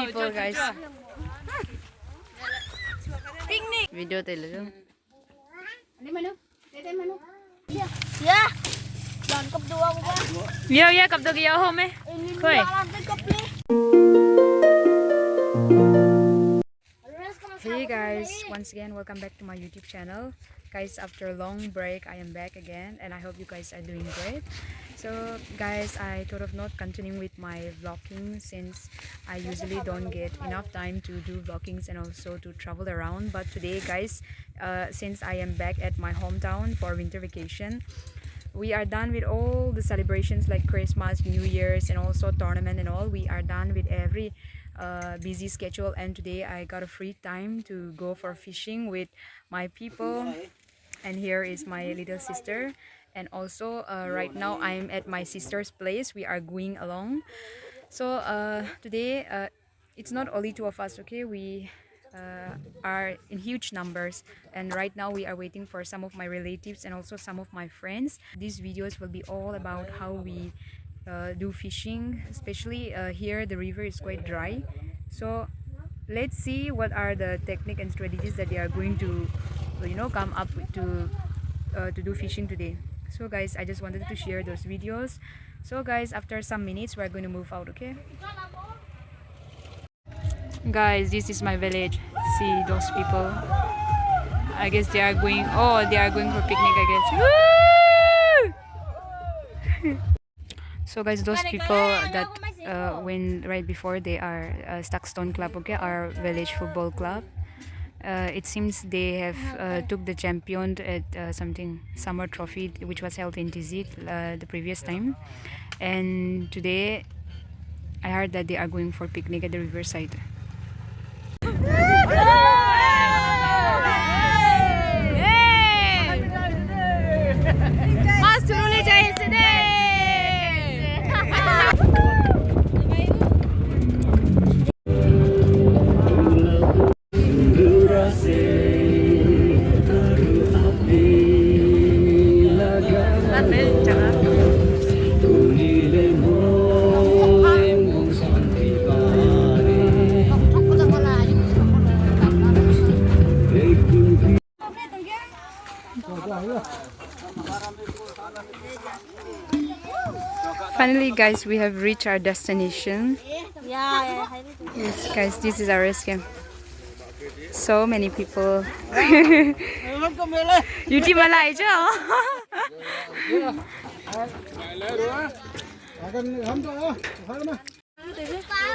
people guys. Picnic. Video tayo lang. Ya. Jangan kap dua ko ba? Yeah, kapag yaw home eh. Hoy. Hey guys, once again welcome back to my YouTube channel. Guys, after a long break I am back again and I hope you guys are doing great. So guys, I thought of not continuing with my vlogging since I usually don't get enough time to do vloggings and also to travel around. But today guys, since I am back at my hometown for winter vacation, we are done with all the celebrations like Christmas, New Year's and also tournament and all. We are done with every busy schedule, and today I got a free time to go for fishing with my people. And here is my little sister, and also right now I'm at my sister's place. We are going along. So today it's not only two of us, okay? We are in huge numbers, and right now we are waiting for some of my relatives and also some of my friends. These videos will be all about how we do fishing, especially here the river is quite dry. So let's see what are the technique and strategies that they are going to come up with to do fishing today. So guys, I just wanted to share those videos. So guys, after some minutes we're going to move out, okay? Guys, this is my village. See those people, I guess they are going, oh, they are going for picnic, I guess. Woo! So guys, those people that when right before they are Stockstone Club, okay, our village football club. It seems they have took the champion at something summer trophy which was held in Tizi the previous time, and today I heard that they are going for picnic at the riverside. Finally guys, we have reached our destination. Yes guys, this is our rescue. So many people. Yuti malai chứ?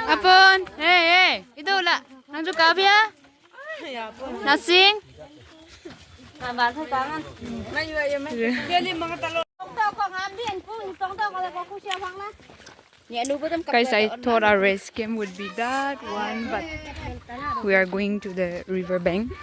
Apun, hey, itu lah. Nang suka apa ya? Nasing. Bạn thấy có ăn. Mấy vậy mấy. Kia đi bằng talo. Guys, I thought our race game would be that one, but we are going to the river bank.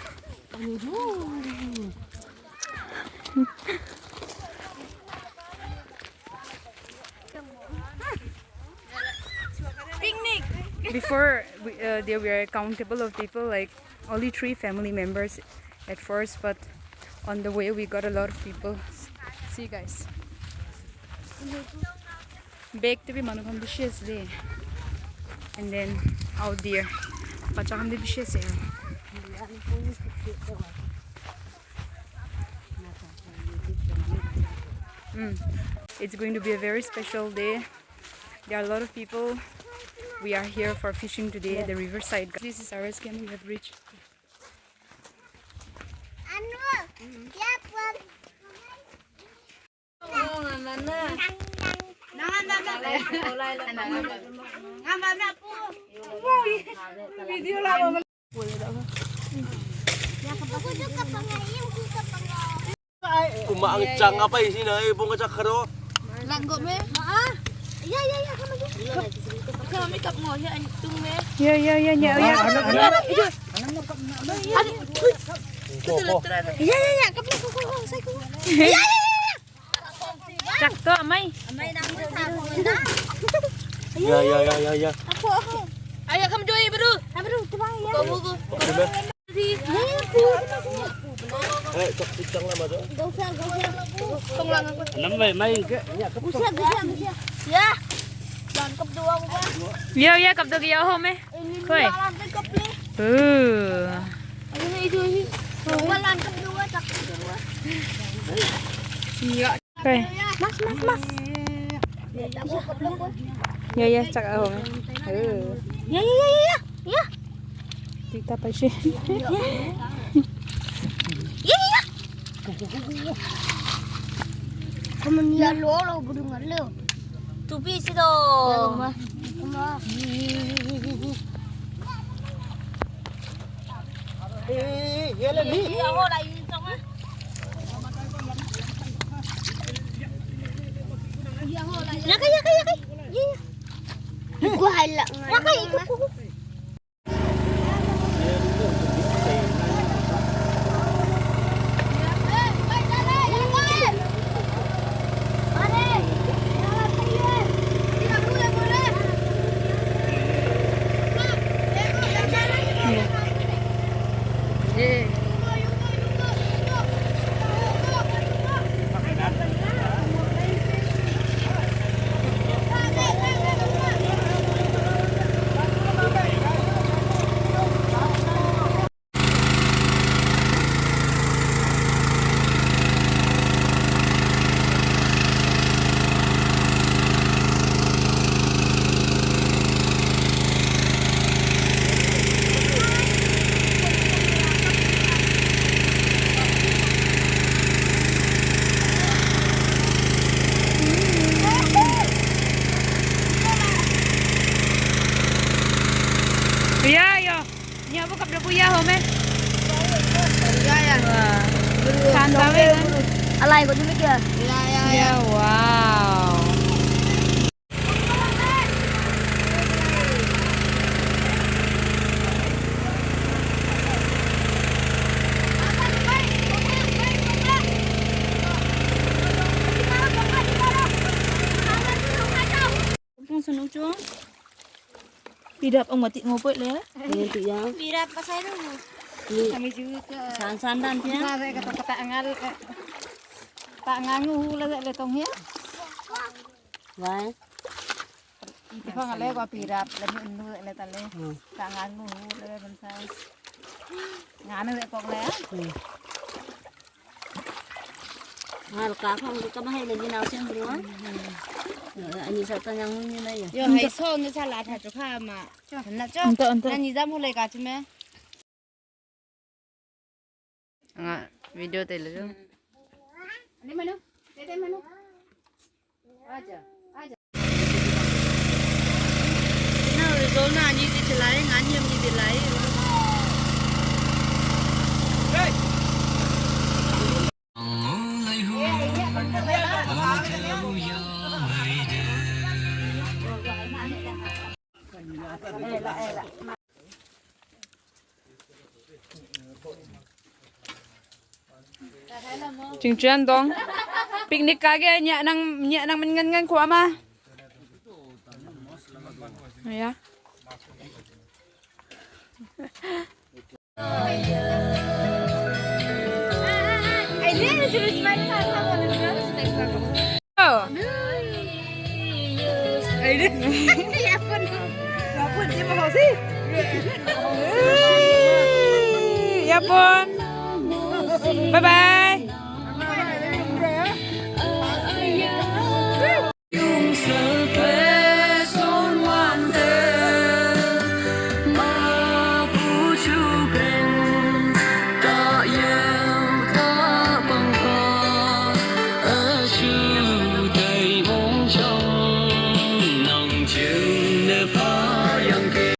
Picnic. Before there were a countable of people, like only 3 family members at first, but on the way we got a lot of people. See guys, big to be manukam dishes there, and then out there pachakam the dishes here. It's going to be a very special day. There are a lot of people. We are here for fishing today at the riverside. This is our camp. We have reached. Kumaang chang apa isi na ibong ka karo. Langgo me. Ya, kami kap ngồi here anh tung me. Yeah. Ya, kap ko say ko. Ya. Chắc to amay. Amay na ko sa ko na. Ya. Ako. Ayo kamu joy beru. Beru, tebang ya. Ko. Eh, cok cicang lah mado. Không lang ako. Nắm về mấy cái nhà cấp. Ya. Làm cấp đua không quá. Yêu ya cặp được yêu không ấy? Ini Thôi. dua làm cái cấp đi. Ini itu. Dua làm cấp đua chắc cấp đua. Thôi. Mas. Aku cấp đua. Ya chắc ở không ấy? Ya. Kita pa siya. Ya. Kamu niat lo burungan lo. Tupi sih dong. Ghé lên đi. Hồ này trong á. Ya cái. Gua hay lặng. Ya cái. Iya, yo. Nya apa cặp được kuya không ấy? Ya. Santa với kan? Alay ko dulu kya. Ya, wow. Không sao nấu chua. Đi đập ông mà tị ngô bội lé. Đi đập pas saya dulu. Kami juga. Sandan dia. Saya kata tak ngangu le tong ya. Vâng. Ifang ale ko pirap le nu le tale. Tak ngangu le bensai. Nganu le kok le. Hal cá không thì các bác hay là như nào xem đúng không? Anh sao ta nhang như này Yo hay so như salad ha cho kha mà. Na cho. Na ni jam hole ka chme. Video tayo lang. Ani manu? Tete manu. Aja. Na result na ni di chelai ngan yem ni di lai. Chừng chuyên dong. Picnic kage nya nang mình ngan khóa mà. Ya. Ini jenis main apa Oh. Ya pun. Yapon. Bye bye.